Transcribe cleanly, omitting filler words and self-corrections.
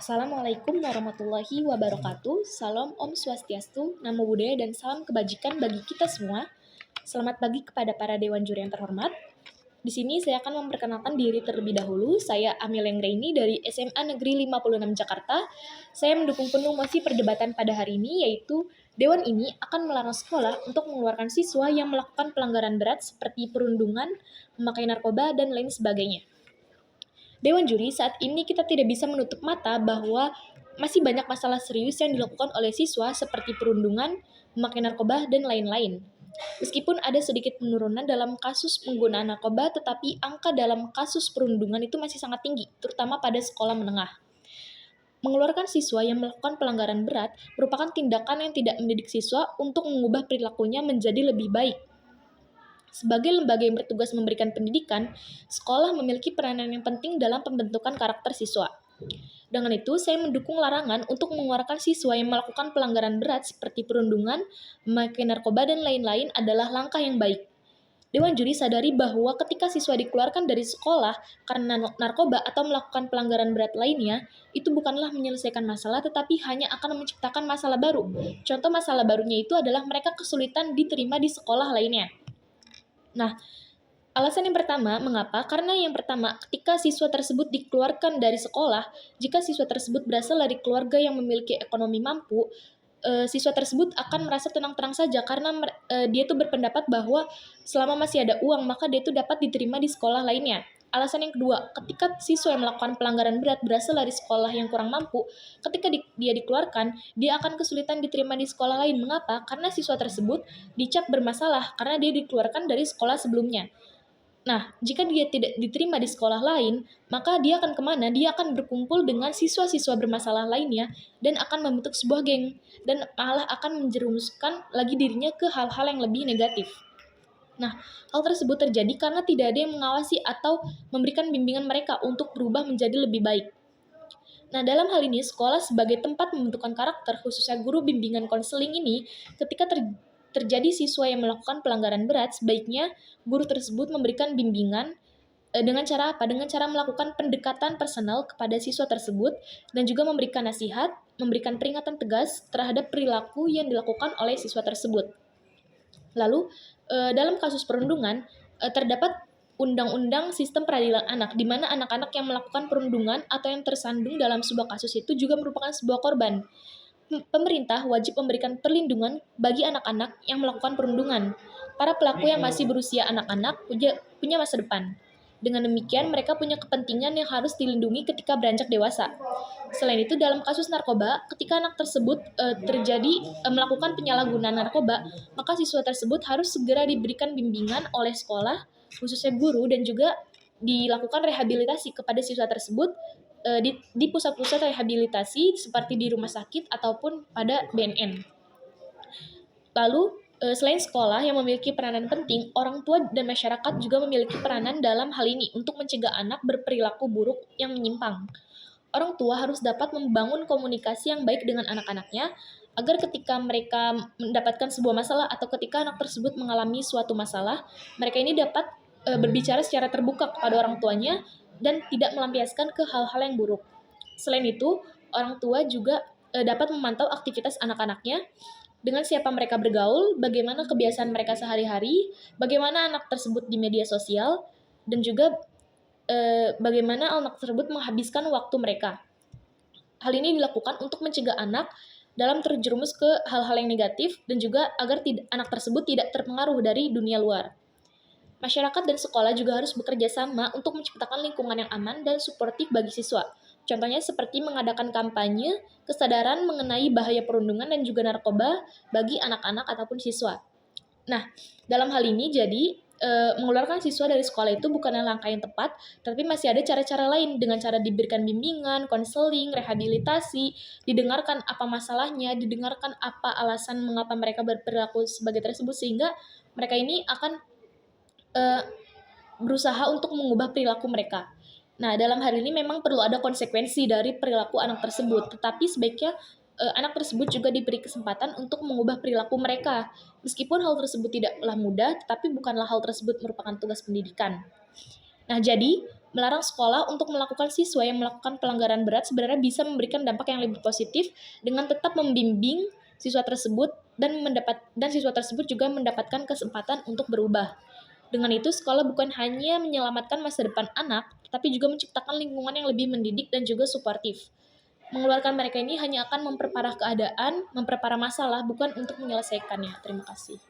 Assalamualaikum warahmatullahi wabarakatuh. Salam Om Swastiastu, Namo Buddhaya, dan salam kebajikan bagi kita semua. Selamat pagi kepada para dewan juri yang terhormat. Di sini saya akan memperkenalkan diri terlebih dahulu. Saya Amil Engreini dari SMA Negeri 56 Jakarta. Saya mendukung penuh mosi perdebatan pada hari ini, yaitu Dewan ini akan melarang sekolah untuk mengeluarkan siswa yang melakukan pelanggaran berat seperti perundungan, memakai narkoba, dan lain sebagainya. Dewan juri, saat ini kita tidak bisa menutup mata bahwa masih banyak masalah serius yang dilakukan oleh siswa seperti perundungan, memakai narkoba, dan lain-lain. Meskipun ada sedikit penurunan dalam kasus penggunaan narkoba, tetapi angka dalam kasus perundungan itu masih sangat tinggi, terutama pada sekolah menengah. Mengeluarkan siswa yang melakukan pelanggaran berat merupakan tindakan yang tidak mendidik siswa untuk mengubah perilakunya menjadi lebih baik. Sebagai lembaga yang bertugas memberikan pendidikan, sekolah memiliki peranan yang penting dalam pembentukan karakter siswa. Dengan itu, saya mendukung larangan untuk mengeluarkan siswa yang melakukan pelanggaran berat seperti perundungan, memakai narkoba, dan lain-lain adalah langkah yang baik. Dewan juri sadari bahwa ketika siswa dikeluarkan dari sekolah karena narkoba atau melakukan pelanggaran berat lainnya, itu bukanlah menyelesaikan masalah tetapi hanya akan menciptakan masalah baru. Contoh masalah barunya itu adalah mereka kesulitan diterima di sekolah lainnya. Nah, alasan yang pertama, mengapa? Karena yang pertama, ketika siswa tersebut dikeluarkan dari sekolah, jika siswa tersebut berasal dari keluarga yang memiliki ekonomi mampu, siswa tersebut akan merasa tenang-tenang saja karena dia tuh berpendapat bahwa selama masih ada uang, maka dia tuh dapat diterima di sekolah lainnya. Alasan yang kedua, ketika siswa yang melakukan pelanggaran berat berasal dari sekolah yang kurang mampu, ketika dia dikeluarkan, dia akan kesulitan diterima di sekolah lain. Mengapa? Karena siswa tersebut dicap bermasalah karena dia dikeluarkan dari sekolah sebelumnya. Nah, jika dia tidak diterima di sekolah lain, maka dia akan kemana? Dia akan berkumpul dengan siswa-siswa bermasalah lainnya dan akan membentuk sebuah geng dan malah akan menjerumuskan lagi dirinya ke hal-hal yang lebih negatif. Nah, hal tersebut terjadi karena tidak ada yang mengawasi atau memberikan bimbingan mereka untuk berubah menjadi lebih baik. Nah, dalam hal ini, sekolah sebagai tempat pembentukan karakter, khususnya guru bimbingan konseling ini, ketika terjadi siswa yang melakukan pelanggaran berat, sebaiknya guru tersebut memberikan bimbingan dengan cara apa? Dengan cara melakukan pendekatan personal kepada siswa tersebut dan juga memberikan nasihat, memberikan peringatan tegas terhadap perilaku yang dilakukan oleh siswa tersebut. Lalu, dalam kasus perundungan, terdapat Undang-Undang Sistem Peradilan Anak, di mana anak-anak yang melakukan perundungan atau yang tersandung dalam sebuah kasus itu juga merupakan sebuah korban. Pemerintah wajib memberikan perlindungan bagi anak-anak yang melakukan perundungan. Para pelaku yang masih berusia anak-anak punya masa depan. Dengan demikian, mereka punya kepentingan yang harus dilindungi ketika beranjak dewasa. Selain itu, dalam kasus narkoba, ketika anak tersebut melakukan penyalahgunaan narkoba, maka siswa tersebut harus segera diberikan bimbingan oleh sekolah, khususnya guru, dan juga dilakukan rehabilitasi kepada siswa tersebut di pusat-pusat rehabilitasi seperti di rumah sakit ataupun pada BNN. Lalu, selain sekolah yang memiliki peranan penting, orang tua dan masyarakat juga memiliki peranan dalam hal ini untuk mencegah anak berperilaku buruk yang menyimpang. Orang tua harus dapat membangun komunikasi yang baik dengan anak-anaknya agar ketika mereka mendapatkan sebuah masalah atau ketika anak tersebut mengalami suatu masalah, mereka ini dapat berbicara secara terbuka kepada orang tuanya dan tidak melampiaskan ke hal-hal yang buruk. Selain itu, orang tua juga dapat memantau aktivitas anak-anaknya dengan siapa mereka bergaul, bagaimana kebiasaan mereka sehari-hari, bagaimana anak tersebut di media sosial, dan juga bagaimana anak tersebut menghabiskan waktu mereka. Hal ini dilakukan untuk mencegah anak dalam terjerumus ke hal-hal yang negatif dan juga agar anak tersebut tidak terpengaruh dari dunia luar. Masyarakat dan sekolah juga harus bekerja sama untuk menciptakan lingkungan yang aman dan suportif bagi siswa. Contohnya seperti mengadakan kampanye, kesadaran mengenai bahaya perundungan dan juga narkoba bagi anak-anak ataupun siswa. Nah, dalam hal ini jadi mengeluarkan siswa dari sekolah itu bukanlah langkah yang tepat, tapi masih ada cara-cara lain dengan cara diberikan bimbingan, konseling, rehabilitasi, didengarkan apa masalahnya, didengarkan apa alasan mengapa mereka berperilaku sebagai tersebut sehingga mereka ini akan berusaha untuk mengubah perilaku mereka. Nah, dalam hal ini memang perlu ada konsekuensi dari perilaku anak tersebut, tetapi sebaiknya anak tersebut juga diberi kesempatan untuk mengubah perilaku mereka. Meskipun hal tersebut tidaklah mudah, tetapi bukanlah hal tersebut merupakan tugas pendidikan. Nah, jadi Melarang sekolah untuk melakukan siswa yang melakukan pelanggaran berat sebenarnya bisa memberikan dampak yang lebih positif dengan tetap membimbing siswa tersebut dan siswa tersebut juga mendapatkan kesempatan untuk berubah. Dengan itu, sekolah bukan hanya menyelamatkan masa depan anak, tapi juga menciptakan lingkungan yang lebih mendidik dan juga suportif. Mengeluarkan mereka ini hanya akan memperparah keadaan, memperparah masalah, bukan untuk menyelesaikannya. Terima kasih.